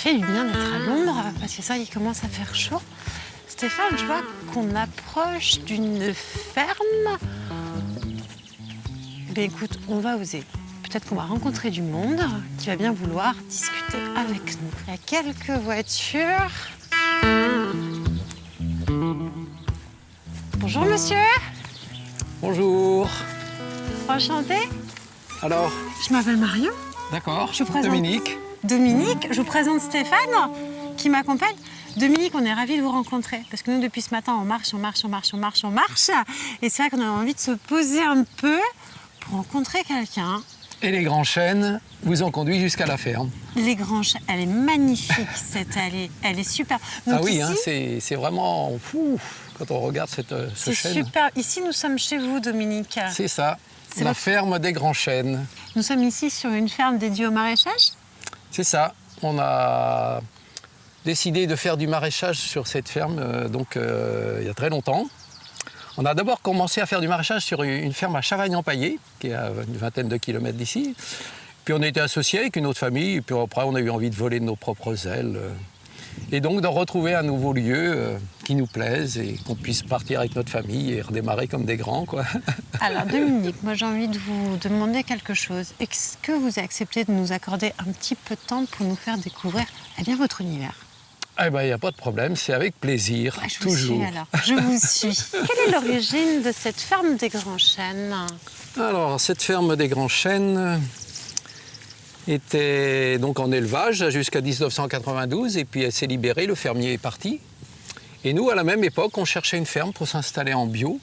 fait du bien d'être à l'ombre, parce que ça, il commence à faire chaud. Stéphane, je vois qu'on approche d'une ferme. Ben écoute, on va oser. Peut-être qu'on va rencontrer du monde qui va bien vouloir discuter avec nous. Il y a quelques voitures. Bonjour monsieur. Bonjour. Enchantée. Alors, Je m'appelle Marion. d'accord. Je vous présente Dominique. Dominique. Je vous présente Stéphane qui m'accompagne. Dominique, on est ravis de vous rencontrer parce que nous, depuis ce matin, on marche. Et c'est vrai qu'on a envie de se poser un peu pour rencontrer quelqu'un. Et les grands chênes vous ont conduit jusqu'à la ferme. Les Granges, elle est magnifique cette allée, elle est super. Donc ah oui, ici, hein, c'est vraiment fou quand on regarde ce c'est chêne. super. Ici, nous sommes chez vous, Dominique. C'est ça, C'est la votre- ferme des grands chênes. Nous sommes ici sur une ferme dédiée au maraîchage. C'est ça. On a décidé de faire du maraîchage sur cette ferme il y a très longtemps. On a d'abord commencé à faire du maraîchage sur une ferme à Chavagnes-en-Paillé, qui est à une vingtaine de kilomètres d'ici. Puis on a été associés avec une autre famille, et puis après on a eu envie de voler de nos propres ailes. Et donc de retrouver un nouveau lieu qui nous plaise et qu'on puisse partir avec notre famille et redémarrer comme des grands, quoi. Alors Dominique, moi j'ai envie de vous demander quelque chose. Est-ce que vous acceptez de nous accorder un petit peu de temps pour nous faire découvrir bien votre univers? Eh bien, il n'y a pas de problème, c'est avec plaisir, Je vous toujours. suis alors, je vous suis. Quelle est l'origine de cette ferme des Grands Chênes? Alors, cette ferme des Grands Chênes était donc en élevage jusqu'à 1992, et puis elle s'est libérée, le fermier est parti. Et nous, à la même époque, on cherchait une ferme pour s'installer en bio.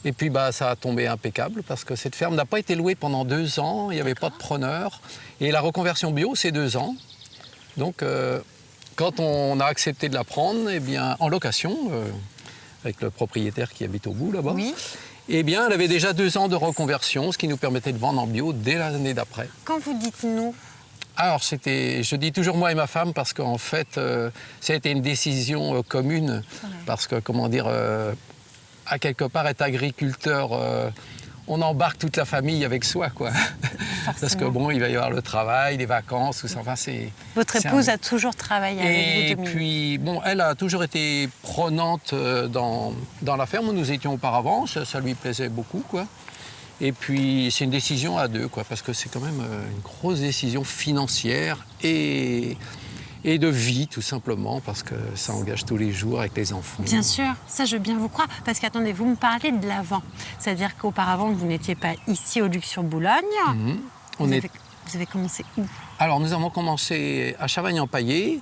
Et puis ça a tombé impeccable parce que cette ferme n'a pas été louée pendant 2 ans, il n'y avait pas de preneur. Et la reconversion bio, c'est 2 ans. Donc, quand on a accepté de la prendre, en location, avec le propriétaire qui habite au bout là-bas, Oui. elle avait déjà 2 ans de reconversion, ce qui nous permettait de vendre en bio dès l'année d'après. Quand vous dites nous, Alors, je dis toujours moi et ma femme parce qu'en fait, ça a été une décision commune. Ouais. Parce que, à quelque part, être agriculteur, on embarque toute la famille avec soi, quoi. Parce que il va y avoir le travail, les vacances, tout ça. Enfin, votre épouse a toujours travaillé avec vous, Et Dominique. puis, elle a toujours été prenante dans la ferme où nous étions auparavant. Ça lui plaisait beaucoup, quoi. Et puis, c'est une décision à 2, quoi, parce que c'est quand même une grosse décision financière et de vie, tout simplement, parce que ça engage tous les jours avec les enfants. Bien sûr, ça je veux bien vous croire. Parce qu'attendez, vous me parlez de l'avant. C'est-à-dire qu'auparavant, vous n'étiez pas ici au Luxembourg-Boulogne. Vous avez commencé où? Alors, nous avons commencé à Chavagnes-en-Paillé,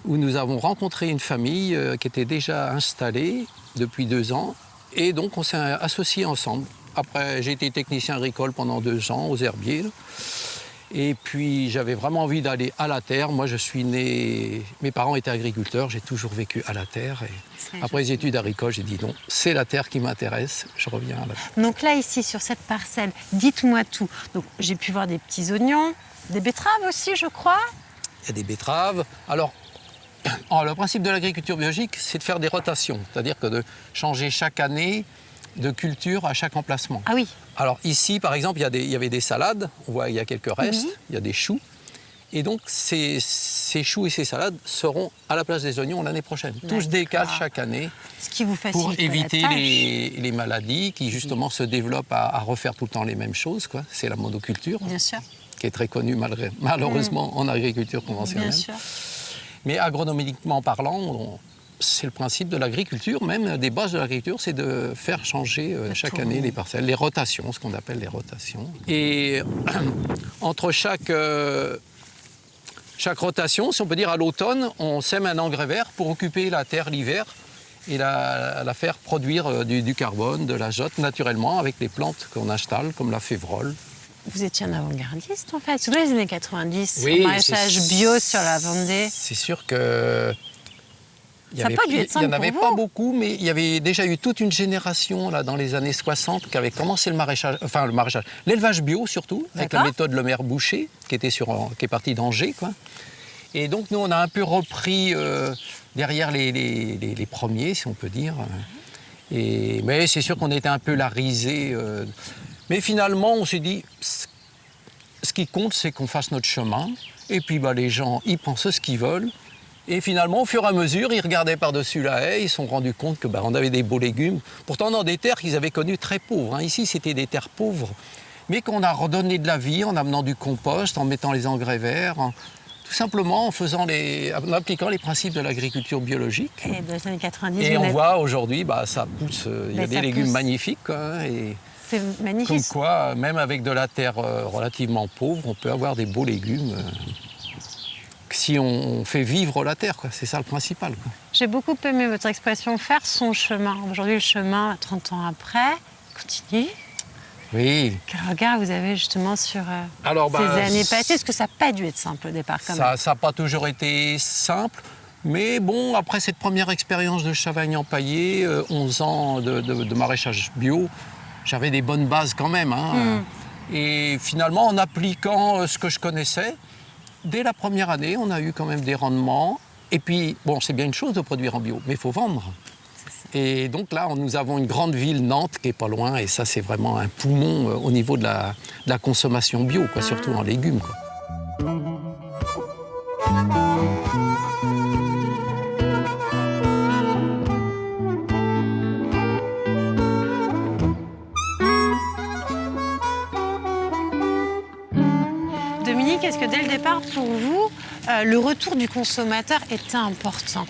où nous avons rencontré une famille qui était déjà installée depuis 2 ans. Et donc, on s'est associés ensemble. Après, j'ai été technicien agricole pendant 2 ans aux herbiers. Et puis, j'avais vraiment envie d'aller à la terre. Moi, je suis né... Mes parents étaient agriculteurs, j'ai toujours vécu à la terre. Et après les études agricoles, j'ai dit non, c'est la terre qui m'intéresse. Je reviens à la terre. Donc là, ici, sur cette parcelle, dites-moi tout. Donc, j'ai pu voir des petits oignons, des betteraves aussi, je crois. Il y a des betteraves. Alors, le principe de l'agriculture biologique, c'est de faire des rotations. C'est-à-dire que de changer chaque année de culture à chaque emplacement. Ah oui. Alors ici, par exemple, il y avait des salades. On voit, il y a quelques restes. Oui. Il y a des choux. Et donc, ces choux et ces salades seront à la place des oignons l'année prochaine. Tout se décale chaque année Ce qui vous facilite pour éviter la tâche. les maladies qui, justement, se développent à refaire tout le temps les mêmes choses, quoi. C'est la monoculture, Bien sûr, qui est très connue malheureusement en agriculture conventionnelle. bien sûr. Mais agronomiquement parlant, c'est le principe de l'agriculture, même des bases de l'agriculture, c'est de faire changer chaque tourner. année les parcelles, les rotations, ce qu'on appelle les rotations. Et entre chaque rotation, si on peut dire à l'automne, on sème un engrais vert pour occuper la terre l'hiver et la faire produire du carbone, de l'azote naturellement avec les plantes qu'on installe, comme la févrole. Vous étiez un avant-gardiste, en fait. Surtout les années 90, Oui, au maraîchage bio sur la Vendée. C'est sûr que... Ça n'a pas dû être Il simple n'y en avait pour pas vous. beaucoup, mais il y avait déjà eu toute une génération là, dans les années 60 qui avait commencé l'élevage bio surtout, avec la D'accord. méthode Lemaire Boucher, qui est partie d'Angers, quoi. Et donc nous, on a un peu repris derrière les premiers, si on peut dire. Mais c'est sûr qu'on était un peu la risée. Mais finalement, on s'est dit, ce qui compte, c'est qu'on fasse notre chemin. Et puis les gens, ils pensent ce qu'ils veulent. Et finalement, au fur et à mesure, ils regardaient par-dessus la haie, ils se sont rendus compte que on avait des beaux légumes. Pourtant, dans des terres qu'ils avaient connues très pauvres. Hein. Ici, c'était des terres pauvres, mais qu'on a redonné de la vie en amenant du compost, en mettant les engrais verts, tout simplement en appliquant les principes de l'agriculture biologique. Et dans les années 90, et on voit aujourd'hui, ça pousse. Il y a des légumes magnifiques. Hein, et c'est magnifique. comme quoi, même avec de la terre relativement pauvre, on peut avoir des beaux légumes. Si on fait vivre la terre, quoi. C'est ça le principal. Quoi. J'ai beaucoup aimé votre expression « faire son chemin ». Aujourd'hui, le chemin, 30 ans après, continue. Oui. Quel regard vous avez justement sur ces années passées? Est-ce que ça n'a pas dû être simple au départ quand même? Ça n'a pas toujours été simple. Mais bon, après cette première expérience de Chavagne-en-Paillé, 11 ans de maraîchage bio, j'avais des bonnes bases quand même. Hein. Et finalement, en appliquant ce que je connaissais, dès la première année, on a eu quand même des rendements. Et puis, c'est bien une chose de produire en bio, mais il faut vendre. Et donc là, nous avons une grande ville, Nantes, qui n'est pas loin. Et ça, c'est vraiment un poumon au niveau de la consommation bio, quoi, surtout en légumes. Quoi. Dominique, est-ce que dès le départ, pour vous, le retour du consommateur était important?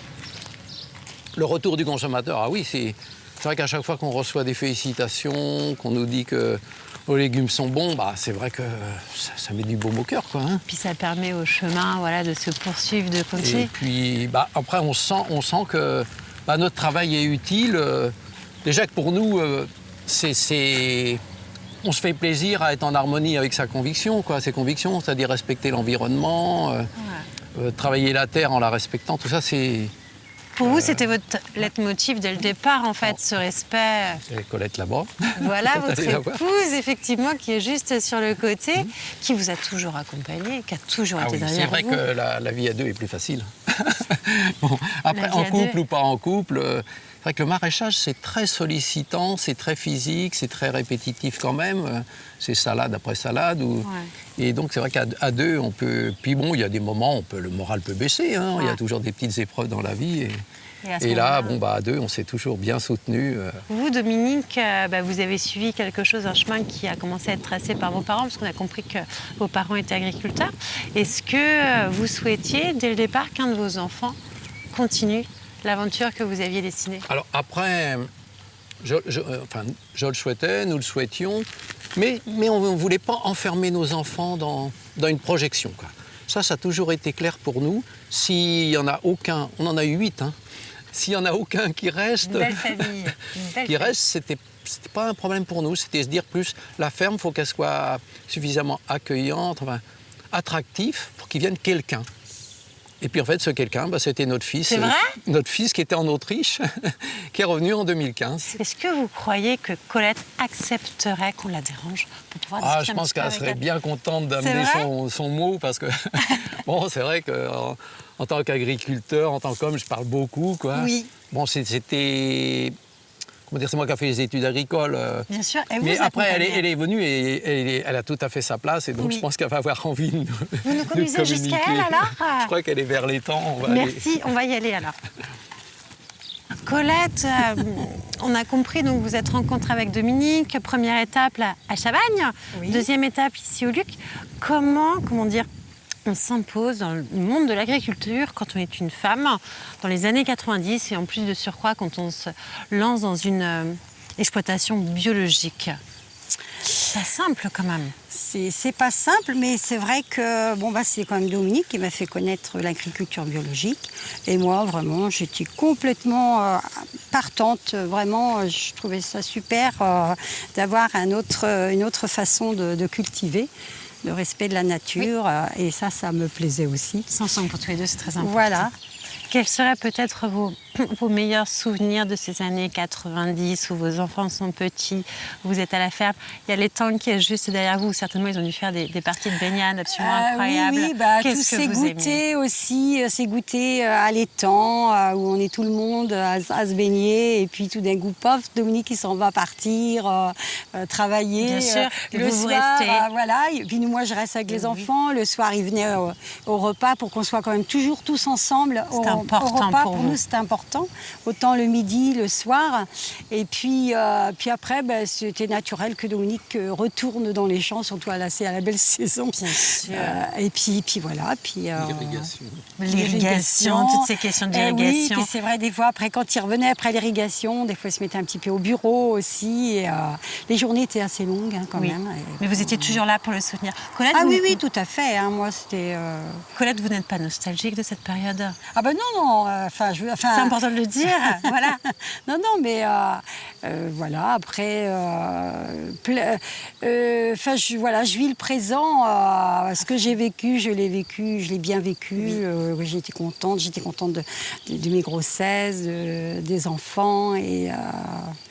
Le retour du consommateur, ah oui, c'est vrai qu'à chaque fois qu'on reçoit des félicitations, qu'on nous dit que nos légumes sont bons, c'est vrai que ça met du baume au cœur. Quoi, hein. Puis ça permet au chemin de se poursuivre, de continuer. Et puis après, on sent que notre travail est utile. Déjà que pour nous, on se fait plaisir à être en harmonie avec sa conviction, quoi, ses convictions, c'est-à-dire respecter l'environnement, travailler la terre en la respectant, tout ça, c'est... Pour vous, c'était votre leitmotiv dès le départ, en fait, ce respect. C'est Colette là-bas. Voilà, votre épouse, effectivement, qui est juste sur le côté, qui vous a toujours accompagné, qui a toujours été derrière vous. C'est vrai que la vie à deux est plus facile. Après, en couple ou pas en couple, c'est vrai que le maraîchage, c'est très sollicitant, c'est très physique, c'est très répétitif quand même. C'est salade après salade. Et donc, c'est vrai qu'à deux, on peut... Puis il y a des moments où le moral peut baisser. Hein. Il y a toujours des petites épreuves dans la vie. Et là, à deux, on s'est toujours bien soutenus. Vous, Dominique, vous avez suivi quelque chose, un chemin qui a commencé à être tracé par vos parents, parce qu'on a compris que vos parents étaient agriculteurs. Est-ce que vous souhaitiez, dès le départ, qu'un de vos enfants continue l'aventure que vous aviez dessinée? Alors après, je le souhaitais, nous le souhaitions, mais on ne voulait pas enfermer nos enfants dans une projection. Quoi. Ça a toujours été clair pour nous. S'il n'y en a aucun, on en a eu 8, hein. S'il n'y en a aucun qui reste, une belle famille. C'était pas un problème pour nous. C'était se dire plus, la ferme, il faut qu'elle soit suffisamment accueillante, attractive pour qu'il vienne quelqu'un. Et puis en fait, ce quelqu'un, c'était notre fils. C'est vrai ? Notre fils qui était en Autriche, qui est revenu en 2015. Est-ce que vous croyez que Colette accepterait qu'on la dérange pour pouvoir discuter je pense qu'elle serait bien contente d'amener son mot, parce que c'est vrai qu'en tant qu'agriculteur, en tant qu'homme, je parle beaucoup, quoi. Oui. C'était... c'est moi qui ai fait les études agricoles. Bien sûr. Et mais après, elle est venue et elle a tout à fait sa place. Et donc, je pense qu'elle va avoir envie de nous Vous nous conduisez jusqu'à elle, alors? Je crois qu'elle est vers l'étang. Merci, on va y aller, alors. Colette, on a compris, donc vous êtes rencontrée avec Dominique. Première étape à Chavagne. Oui. Deuxième étape ici au Luc. Comment on s'impose dans le monde de l'agriculture quand on est une femme dans les années 90 et en plus de surcroît quand on se lance dans une exploitation biologique? Pas simple quand même. C'est pas simple, mais c'est vrai que c'est quand même Dominique qui m'a fait connaître l'agriculture biologique. Et moi, vraiment, j'étais complètement partante. Vraiment, je trouvais ça super d'avoir une autre façon de cultiver. Le respect de la nature, et ça me plaisait aussi. Ensemble pour tous les deux, c'est très important. Voilà. Quels seraient peut-être vos vos meilleurs souvenirs de ces années 90 où vos enfants sont petits, vous êtes à la ferme. Il y a les tanks qui est juste derrière vous. Certainement, ils ont dû faire des parties de baignade absolument incroyables. Oui, tous Qu'est-ce que ces vous aimez? goûters aussi, ces goûters à l'étang, où on est tout le monde à se baigner. Et puis tout d'un coup, pof, Dominique, il s'en va partir, travailler. Bien sûr, le vous soir, restez. voilà. Et puis moi, je reste avec les enfants. Le soir, ils venaient au repas pour qu'on soit quand même toujours tous ensemble au important repas. pour Pour vous. nous, c'était important. Autant le midi, le soir. Et puis après, c'était naturel que Dominique retourne dans les champs, surtout à la belle saison. Bien sûr. Et puis voilà. Puis, L'irrigation. Toutes ces questions Oui, d'irrigation. puis c'est vrai, des fois, après, quand il revenait après l'irrigation, des fois, il se mettait un petit peu au bureau aussi. Et, les journées étaient assez longues, hein, quand Oui. même. Et, Mais vous étiez toujours là pour le souvenir. Colette, ah vous, oui, tout à fait. Hein, moi, c'était... Colette, vous n'êtes pas nostalgique de cette période? Ah ben non. C'est important de le dire. Voilà. Non, mais voilà, après, je vis le présent. Ce que j'ai vécu, je l'ai bien vécu. J'étais contente de mes grossesses, des enfants.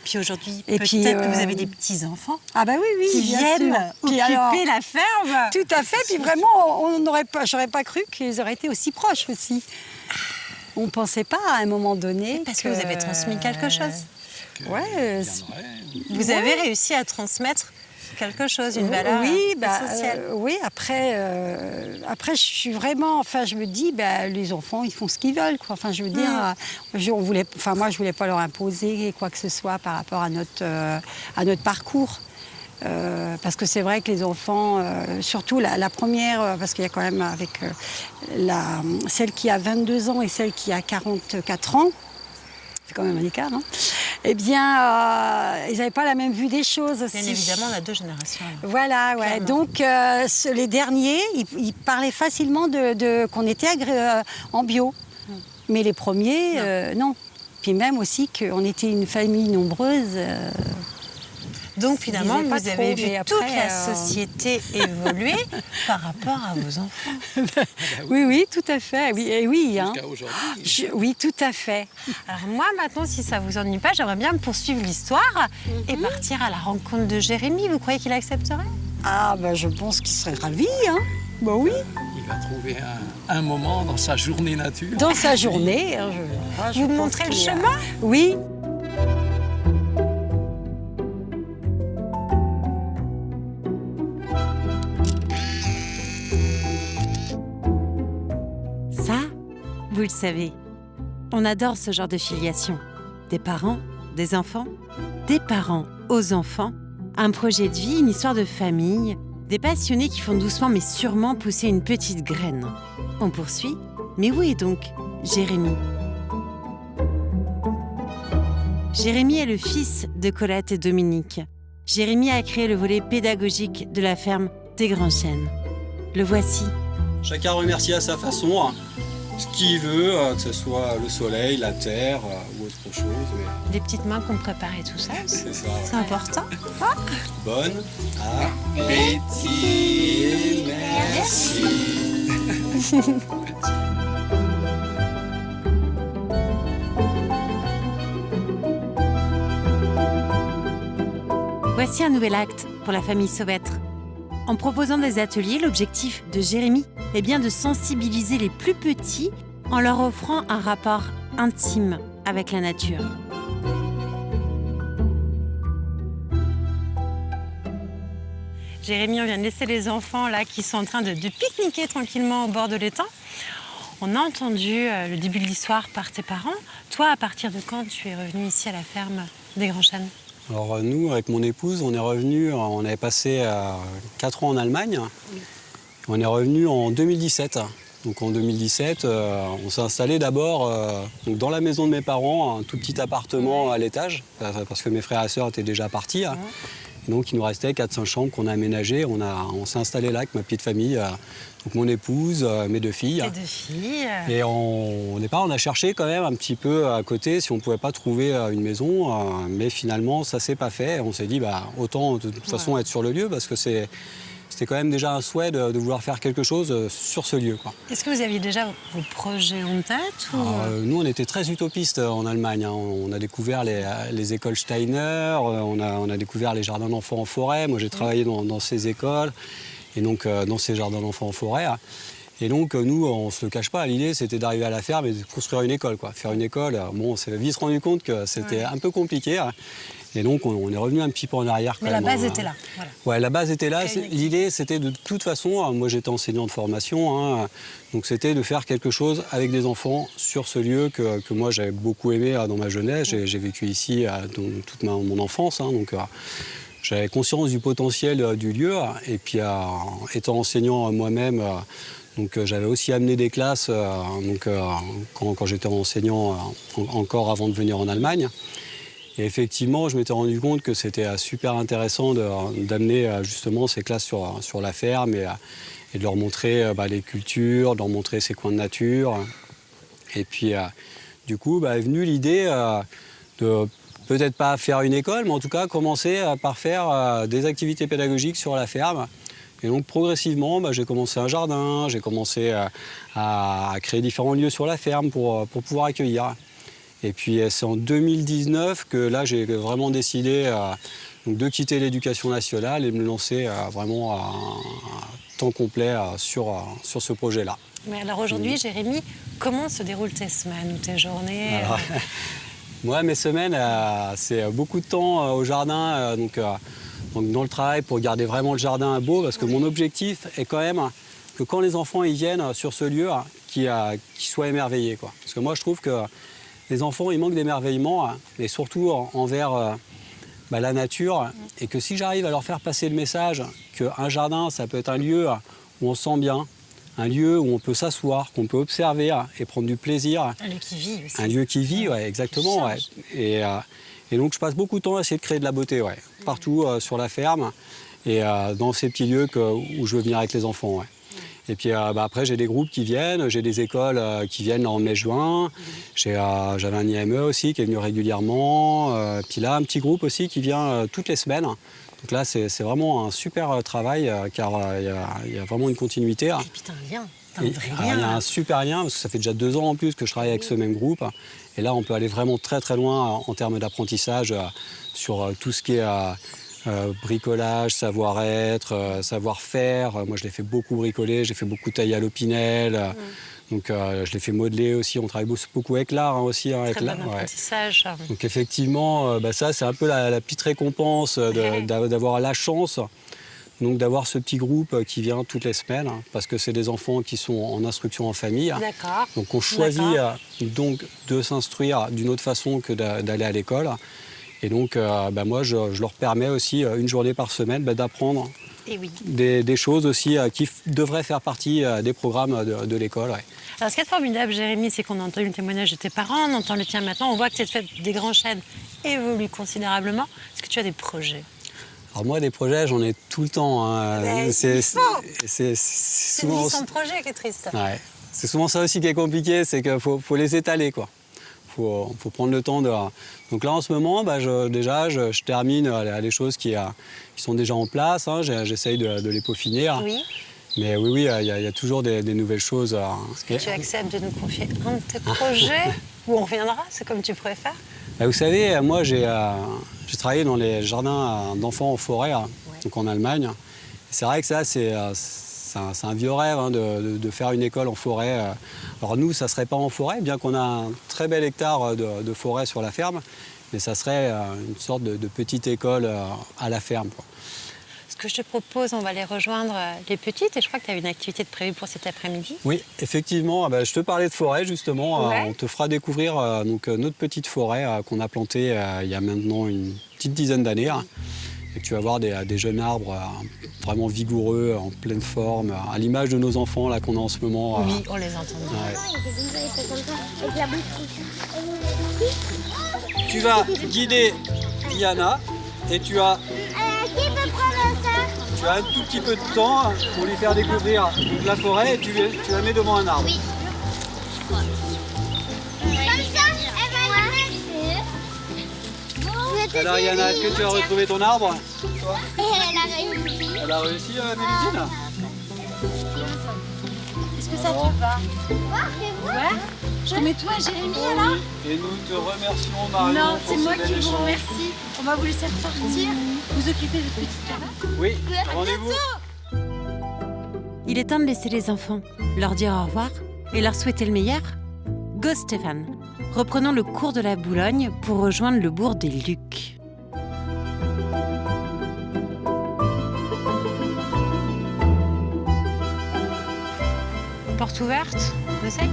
Puis aujourd'hui, Et peut-être puis, que vous avez des petits-enfants Ah ben oui, qui bien viennent sûr. Puis occuper alors, la ferme. tout à fait. Puis vraiment, j'aurais pas cru qu'ils auraient été aussi proches aussi. On ne pensait pas à un moment donné. Parce que vous avez transmis quelque chose. Ouais. Vous avez réussi à transmettre quelque chose, une valeur essentielle. Oui, après, je suis vraiment... Enfin, je me dis, les enfants, ils font ce qu'ils veulent, quoi. Enfin, je veux dire, moi, je voulais pas leur imposer quoi que ce soit par rapport à notre parcours. Parce que c'est vrai que les enfants, surtout la première, parce qu'il y a quand même avec celle qui a 22 ans et celle qui a 44 ans, c'est quand même un écart, hein. Eh bien, ils n'avaient pas la même vue des choses aussi. Bien évidemment, on a deux générations. Voilà, ouais. Clairement. Donc, les derniers, ils parlaient facilement qu'on était en bio. Mais les premiers, non. Puis même aussi qu'on était une famille nombreuse. Donc finalement, disais pas vous avez trop, vu mais toute après, la société évoluer par rapport à vos enfants. Oui, tout à fait. Oui, hein. Jusqu'à aujourd'hui. Oui, tout à fait. Alors moi, maintenant, si ça vous ennuie pas, j'aimerais bien poursuivre l'histoire et partir à la rencontre de Jérémy. Vous croyez qu'il accepterait? Ah, je pense qu'il serait ravi, hein. Oui. Il va trouver un moment dans sa journée nature. Dans sa journée. Je Vous pense montrez le qu'il y a- chemin? Oui. Ça, vous le savez, on adore ce genre de filiation. Des parents, des enfants, des parents aux enfants, un projet de vie, une histoire de famille, des passionnés qui font doucement mais sûrement pousser une petite graine. On poursuit, mais où est donc Jérémy? Jérémy est le fils de Colette et Dominique. Jérémy a créé le volet pédagogique de la ferme des Grands Chênes. Le voici. Chacun remercie à sa façon, hein, ce qu'il veut, que ce soit le soleil, la terre ou autre chose. Mais Les petites mains qu'on préparait tout ça. c'est ça. C'est important. Bonne appétit. Merci. Voici un nouvel acte pour la famille Sauvêtre. En proposant des ateliers, l'objectif de Jérémy est bien de sensibiliser les plus petits en leur offrant un rapport intime avec la nature. Jérémy, on vient de laisser les enfants là qui sont en train de pique-niquer tranquillement au bord de l'étang. On a entendu le début de l'histoire par tes parents. Toi, à partir de quand tu es revenu ici à la ferme des Grands Chênes? Alors nous, avec mon épouse, on est revenu, on avait passé 4 ans en Allemagne. On est revenu en 2017. Donc en 2017, on s'est installé d'abord dans la maison de mes parents, un tout petit appartement à l'étage, parce que mes frères et sœurs étaient déjà partis. Et donc il nous restait 4-5 chambres qu'on a aménagées. On s'est installé là avec ma petite famille, donc mon épouse, mes 2 filles. Tes 2 filles. Et au départ, on a cherché quand même un petit peu à côté si on ne pouvait pas trouver une maison, mais finalement, ça ne s'est pas fait. On s'est dit, autant de toute façon être sur le lieu, parce que c'était c'était quand même déjà un souhait de vouloir faire quelque chose sur ce lieu, quoi. Est-ce que vous aviez déjà vos projets en tête ou... Nous, on était très utopistes en Allemagne, hein. On a découvert les écoles Steiner, on a découvert les jardins d'enfants en forêt. Moi, j'ai travaillé dans ces écoles et donc dans ces jardins d'enfants en forêt. Et donc, nous, on ne se le cache pas, l'idée, c'était d'arriver à la ferme et de construire une école, quoi. Faire une école, bon, on s'est vite rendu compte que c'était un peu compliqué. Et donc, on est revenu un petit peu en arrière. Mais la base était là. Voilà. Ouais, la base était là. L'idée, c'était de toute façon, moi j'étais enseignant de formation, hein, donc c'était de faire quelque chose avec des enfants sur ce lieu que moi j'avais beaucoup aimé dans ma jeunesse. J'ai vécu ici toute mon enfance, hein, donc j'avais conscience du potentiel du lieu. Et puis, étant enseignant moi-même, donc j'avais aussi amené des classes quand j'étais enseignant encore avant de venir en Allemagne. Et effectivement, je m'étais rendu compte que c'était super intéressant d'amener justement ces classes sur la ferme et de leur montrer les cultures, de leur montrer ces coins de nature. Et puis, du coup, est venue l'idée de peut-être pas faire une école, mais en tout cas commencer par faire des activités pédagogiques sur la ferme. Et donc progressivement, j'ai commencé un jardin, j'ai commencé à créer différents lieux sur la ferme pour pouvoir accueillir. Et puis c'est en 2019 que là j'ai vraiment décidé de quitter l'éducation nationale et de me lancer vraiment à temps complet sur ce projet-là. Mais alors aujourd'hui, Jérémy, comment se déroulent tes semaines ou tes journées? Alors, moi, mes semaines, c'est beaucoup de temps au jardin, donc dans le travail pour garder vraiment le jardin beau, parce que mon objectif est quand même que quand les enfants ils viennent sur ce lieu, qu'ils soient émerveillés, quoi. Parce que moi je trouve que les enfants, ils manquent d'émerveillement, et surtout envers la nature. Et que si j'arrive à leur faire passer le message qu'un jardin, ça peut être un lieu où on se sent bien, un lieu où on peut s'asseoir, qu'on peut observer et prendre du plaisir. Un lieu qui vit aussi. Un lieu qui vit, ouais, exactement. Ouais. Et donc je passe beaucoup de temps à essayer de créer de la beauté, ouais, partout sur la ferme et dans ces petits lieux où je veux venir avec les enfants. Ouais. Et puis après, j'ai des groupes qui viennent, j'ai des écoles qui viennent en mai-juin. J'avais un IME aussi qui est venu régulièrement. Puis là, un petit groupe aussi qui vient toutes les semaines. Donc là, c'est vraiment un super travail car il y a vraiment une continuité. Et puis t'as un lien, t'as un vrai lien. Il y a un super lien parce que ça fait déjà 2 ans en plus que je travaille avec ce même groupe. Et là, on peut aller vraiment très très loin en termes d'apprentissage sur tout ce qui est... bricolage, savoir-être, savoir-faire. Moi, je l'ai fait beaucoup bricoler, j'ai fait beaucoup tailler à l'opinel. Donc, je l'ai fait modeler aussi. On travaille beaucoup avec l'art aussi. Hein, Très bon apprentissage. Ouais. Donc, effectivement, ça, c'est un peu la petite récompense d'avoir la chance d'avoir ce petit groupe qui vient toutes les semaines, parce que c'est des enfants qui sont en instruction en famille. D'accord. Donc, on choisit donc de s'instruire d'une autre façon que d'aller à l'école. Et donc, moi, je leur permets aussi, une journée par semaine, d'apprendre des choses aussi qui devraient faire partie des programmes de l'école. Ouais. Alors, ce qui est formidable, Jérémy, c'est qu'on entend le témoignage de tes parents, on entend le tien maintenant, on voit que cette fête des grands chênes évolue considérablement. Est-ce que tu as des projets? Alors moi, des projets, j'en ai tout le temps. Hein. C'est souvent... une vie sans projet qui est triste. Ouais. C'est souvent ça aussi qui est compliqué, c'est qu'il faut les étaler, quoi. Faut prendre le temps de... Donc là, en ce moment, je termine les choses qui sont déjà en place. Hein. J'essaye de les peaufiner. Oui. Mais oui, il y a toujours des nouvelles choses. Est-ce que tu acceptes de nous confier un de tes projets? Ou on reviendra, c'est comme tu préfères. Vous savez, moi, j'ai travaillé dans les jardins d'enfants en forêt, donc en Allemagne. C'est vrai que ça, c'est un vieux rêve de faire une école en forêt. Alors nous, ça ne serait pas en forêt, bien qu'on a un très bel hectare de forêt sur la ferme, mais ça serait une sorte de petite école à la ferme, quoi. Ce que je te propose, on va aller rejoindre les petites, et je crois que tu as une activité de prévue pour cet après-midi. Oui, effectivement, je te parlais de forêt justement. Ouais. On te fera découvrir notre petite forêt qu'on a plantée il y a maintenant une petite dizaine d'années. Et tu vas voir des jeunes arbres vraiment vigoureux, en pleine forme, à l'image de nos enfants là qu'on a en ce moment. Oui, on les entend. Ouais. Tu vas guider Diana et tu as un tout petit peu de temps pour lui faire découvrir la forêt et tu la mets devant un arbre. Oui. Comme ça, elle va le mettre. Alors Yana, est-ce que tu as retrouvé ton arbre? toi? Elle a réussi. Elle a réussi, Mélusine? Est-ce que ça te va? Ouais. Je remets toi, Jérémy, alors? Et nous te remercions, Marion. Non, c'est pour moi ce qui bel vous échange. remercie. On va vous laisser repartir. Vous occupez de petite cabane. Oui, rendez-vous. Il est temps de laisser les enfants, leur dire au revoir et leur souhaiter le meilleur. Go Stéphane! Reprenons le cours de la Boulogne pour rejoindre le bourg des Lucs. Porte ouverte, on essaye?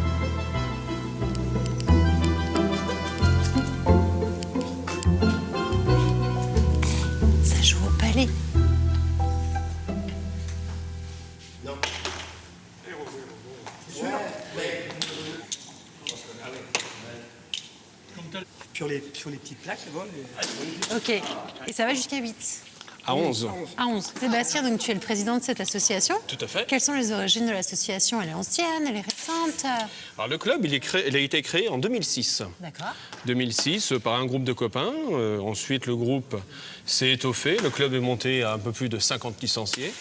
Ça joue au palais. Sur les petites plaques là-bas. Ok. Et ça va jusqu'à 8. À 11. À 11. Sébastien, donc tu es le président de cette association. Tout à fait. Quelles sont les origines de l'association? Elle est ancienne, elle est récente? Alors le club, il a été créé en 2006. D'accord. 2006 par un groupe de copains. Ensuite, le groupe s'est étoffé. Le club est monté à un peu plus de 50 licenciés.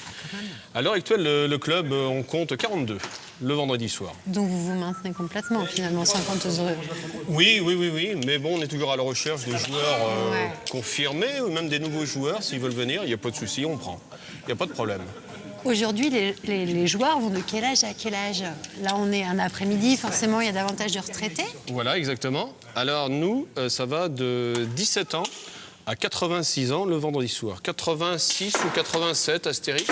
À l'heure actuelle, le club, on compte 42 le vendredi soir. Donc vous vous maintenez complètement, finalement, 50 euros. Oui. Mais bon, on est toujours à la recherche de joueurs Ouais. confirmés ou même des nouveaux joueurs. S'ils veulent venir, il n'y a pas de souci, on prend. Il n'y a pas de problème. Aujourd'hui, les joueurs vont de quel âge à quel âge? Là, on est un après-midi, forcément, il y a davantage de retraités. Voilà, exactement. Alors nous, ça va de 17 ans à 86 ans le vendredi soir. 86 ou 87, Astérix.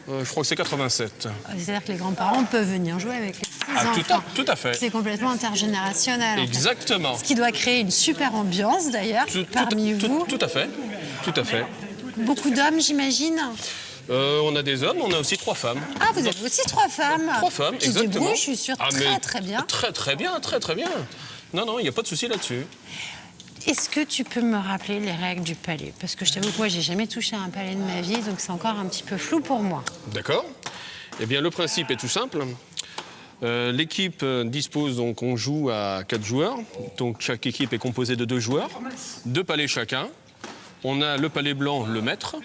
Je crois que c'est 87. C'est-à-dire que les grands-parents peuvent venir jouer avec les petits Ah, enfants. tout à fait. C'est complètement intergénérationnel. en fait. Exactement. Ce qui doit créer une super ambiance, d'ailleurs, parmi vous. Tout à fait. Tout à fait. Beaucoup d'hommes, j'imagine. On a des hommes, on a aussi 3 femmes. Ah, vous avez aussi 3 femmes. 3 femmes, qui se exactement. débrouillent, je suis sûre, mais très bien. Très bien. Non, il n'y a pas de souci là-dessus. Est-ce que tu peux me rappeler les règles du palais? Parce que je t'avoue que moi, j'ai jamais touché à un palais de ma vie, donc c'est encore un petit peu flou pour moi. D'accord. Eh bien, le principe est tout simple. L'équipe dispose, donc, on joue à 4 joueurs. Donc, chaque équipe est composée de 2 joueurs, 2 palets chacun. On a le palais blanc, le maître.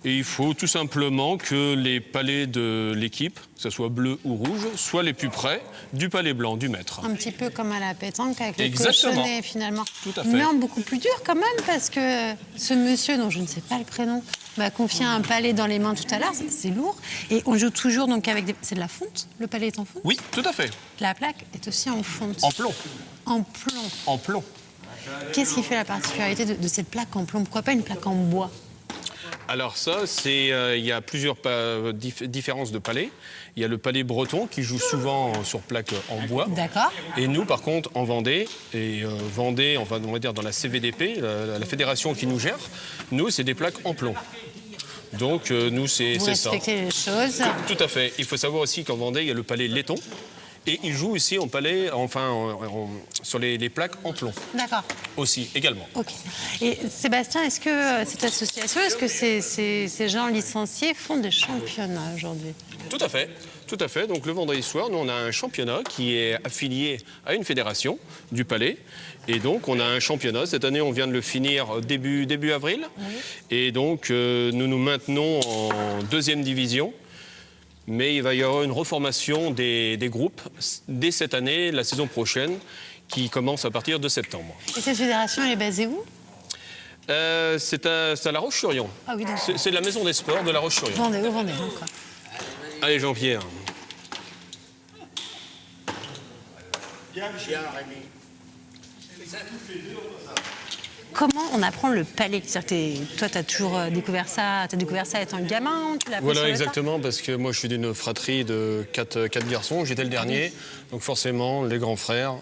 Et il faut tout simplement que les palets de l'équipe, que ce soit bleu ou rouge, soient les plus près du palais blanc, du maître. Un petit peu comme à la pétanque avec le Exactement. cochonnet, finalement. Tout à fait. Mais en beaucoup plus dur quand même, parce que ce monsieur, dont je ne sais pas le prénom, m'a confié un palais dans les mains tout à l'heure. C'est lourd. Et on joue toujours donc avec des... C'est de la fonte? Le palais est en fonte? Oui, tout à fait. La plaque est aussi en fonte. En plomb. En plomb. En plomb. Qu'est-ce qui fait la particularité de cette plaque en plomb? Pourquoi pas une plaque en bois? Alors ça, il y a plusieurs différences de palais. Il y a le palais breton qui joue souvent sur plaque en bois. D'accord. Et nous, par contre, en Vendée, et Vendée, on va dire dans la CVDP, la fédération qui nous gère, nous, c'est des plaques en plomb. Donc nous, c'est Vous ça. respectez les choses. Tout à fait. Il faut savoir aussi qu'en Vendée, il y a le palais laiton. Et il joue aussi en palais, sur les plaques en plomb D'accord. aussi, également. Ok. Et Sébastien, est-ce que cette association, est-ce que ces gens licenciés font des championnats aujourd'hui? Tout à fait. Tout à fait. Donc le vendredi soir, nous on a un championnat qui est affilié à une fédération du Palais. Et donc on a un championnat. Cette année, on vient de le finir début avril. Oui. Et donc nous nous maintenons en 2e division. Mais il va y avoir une reformation des groupes dès cette année, la saison prochaine, qui commence à partir de septembre. Et cette fédération, elle est basée où? C'est à La Roche-sur-Yon. Ah oui, donc. C'est la maison des sports de La Roche-sur-Yon. Vendée, donc, quoi. Allez, Jean-Pierre. Bien, Rémi. Comment on apprend le palais? C'est-à-dire que toi, tu as toujours découvert ça étant gamin? Tu l'as appris sur Voilà, le exactement, parce que moi, je suis d'une fratrie de 4 garçons. J'étais le dernier. Donc forcément, les grands frères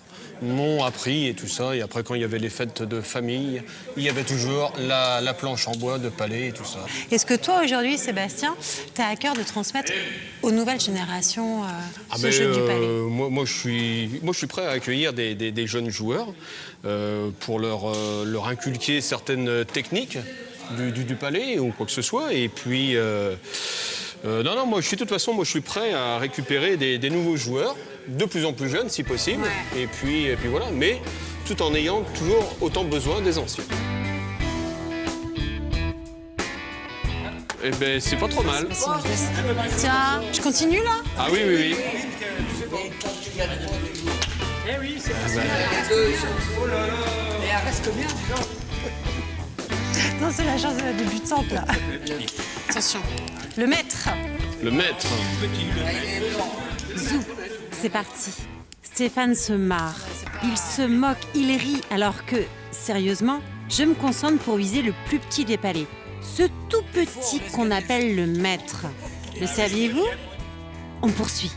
m'ont appris et tout ça. Et après, quand il y avait les fêtes de famille, il y avait toujours la planche en bois de palais et tout ça. Est-ce que toi, aujourd'hui, Sébastien, tu as à cœur de transmettre aux nouvelles générations ce jeu du palais? Moi, je suis prêt à accueillir des jeunes joueurs pour leur inculquer certaines techniques du palais ou quoi que ce soit. Et puis, non, moi, de toute façon, je suis prêt à récupérer des nouveaux joueurs, de plus en plus jeunes, si possible. Ouais. Et puis voilà, mais tout en ayant toujours autant besoin des anciens. Eh ben, c'est pas trop mal. Tiens, je continue là? Ah oui, oui, oui. Eh oui, c'est Non, c'est la chance de la débutante là. Attention. Le maître. Le maître. Zou, c'est parti. Stéphane se marre, il se moque, il rit, alors que, sérieusement, je me concentre pour viser le plus petit des palets. Ce tout petit qu'on appelle le maître. Le saviez-vous? On poursuit.